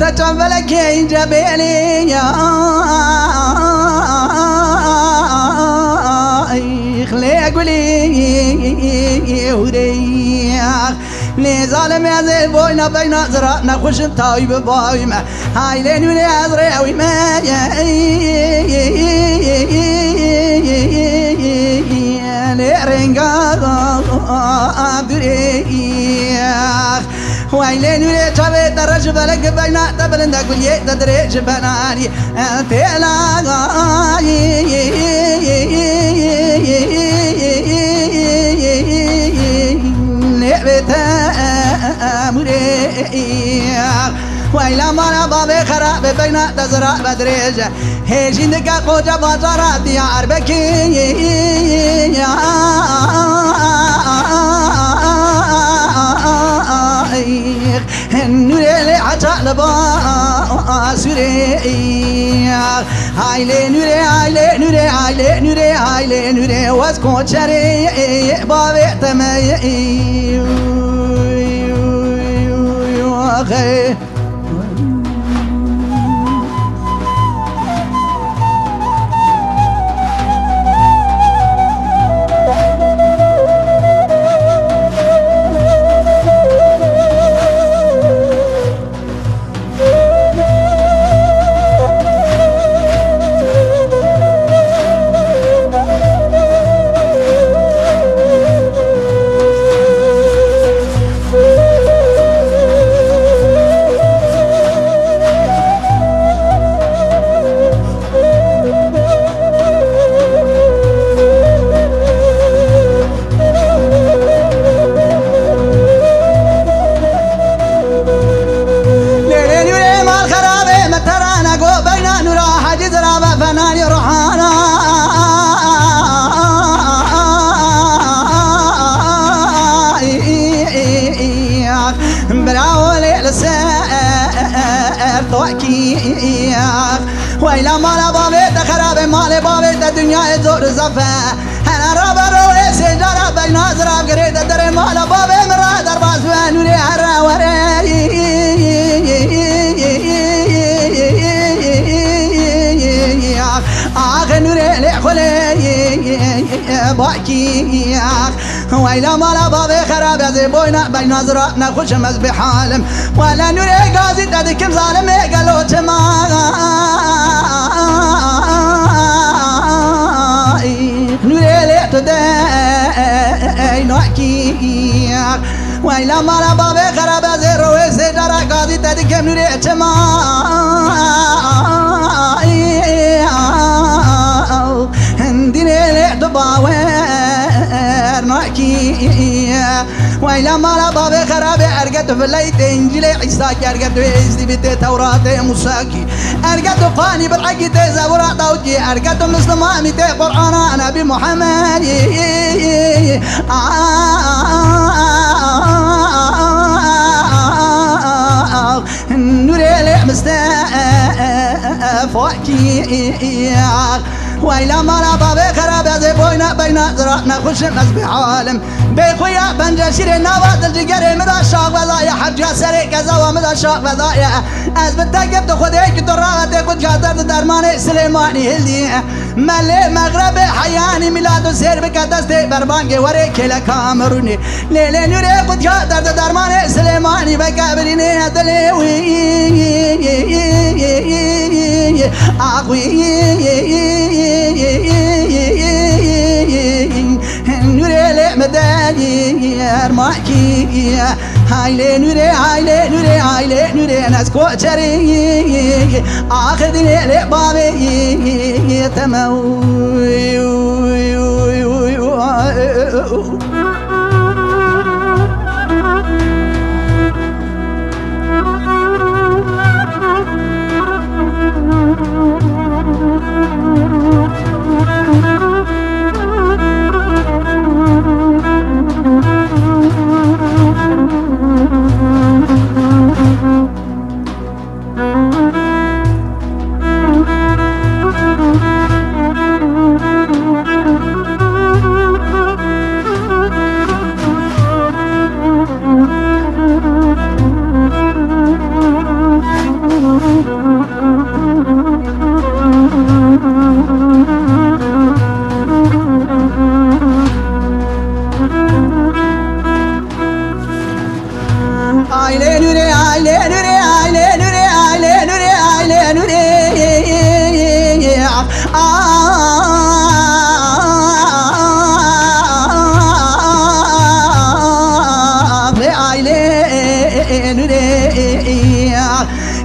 تجملك جبيني يا خلي قولي وريح لي ظالم يا زي بوينا بين زرعنا خوش طايب بايمة هاي لين ولي أزرعوي ما لرنقا دريح ويلين ولي تبي درج بلق بينا تبلن دقول يدرج بناني تلا نبتا مريح ويلا مانا بابي خراب بينا تزرع بدرج هيجين دقا قوجة بطرات يا عربكي نوري عطا لبا سوريا هايلي نوري هايلي نوري هايلي نوري هايلي نوري واسكو شري بابي تمي ويلا مالا بابي تخرب مال بابي الدنيا يزور زفا انا رابر سجارة بين ازراب قريت الدر مال بابي مراد اربع سوان ولي هرا وري نوري لخلي باكي ويلا مالا بابي خراب يا زبوينا بين ازرابنا خوش مزبي حالم ولا نوري قازي تدكم ظالم قالوا تما نوري لي تداي نحكي ويلا مالا بابي خراب يا زروي سجارة قازي تدكم نوري تما هنديني لي تباوير نحكي ويلا مالا بابي خرابي ارقد في الليت انجيلي عيساكي ارقد في بيت توراتي موساكي ارقد قاني بالحق زبورة داودي ارقد مسلماني تي قرآن نبي محمد نوري لي مستفاكي ويلا مالا بابي خراب زي بوينا بينا زرعنا خوش الناس بعالم بخويا بنجشير نواد الجقري مدى الشاق وضايا حجا سري كذا ومدى الشاق وضايا از بتاقب تخديك دراغتي قد شاطر درماني سليماني هلدي ملي مغرب حياني ميلاد سير بكتستي بربانجي وري كلا كامروني ليلي نوري قد شاطر درماني سليماني بكابريني دليوي اخوي نوري لمداني ارماكي هايلي نوري هايلي نوري هايلي نوري ناس كوتشري اخذني لبابي تموي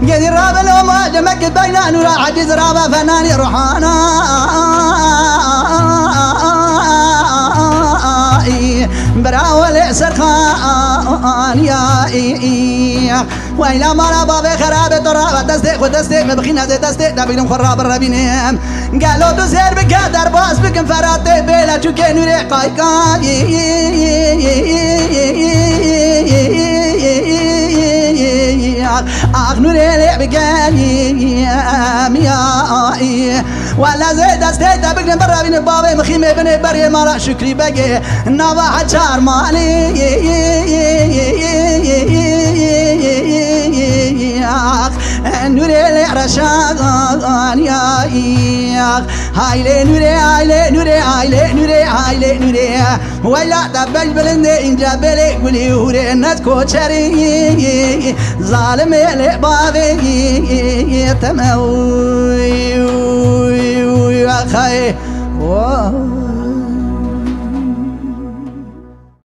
قد الراب لو ما جمك بينان ولا عجز رابا فناني روحانا براول سرخان يا وإلى مرا بابي خراب تراب تصدق وتصدق مبخينا زي تصدق دبيلهم خراب الربينهم قالوا تسير بكادر باس بكم فراتي بلا تشوكي نوري قايقاي نوري لعب قاني ولا زيد استيتا بقن برا بين بابي مخيمي بني بري مرا شكري بقي نابا حجار مالي نوري لعرشاقان يا هايلي نوري هايلي نوري هايلي نوري هايلي نوري ولا تبل بلندي انجا بلي قولي هوري الناس كوتشري ظالم يلي بابي تموي يا خي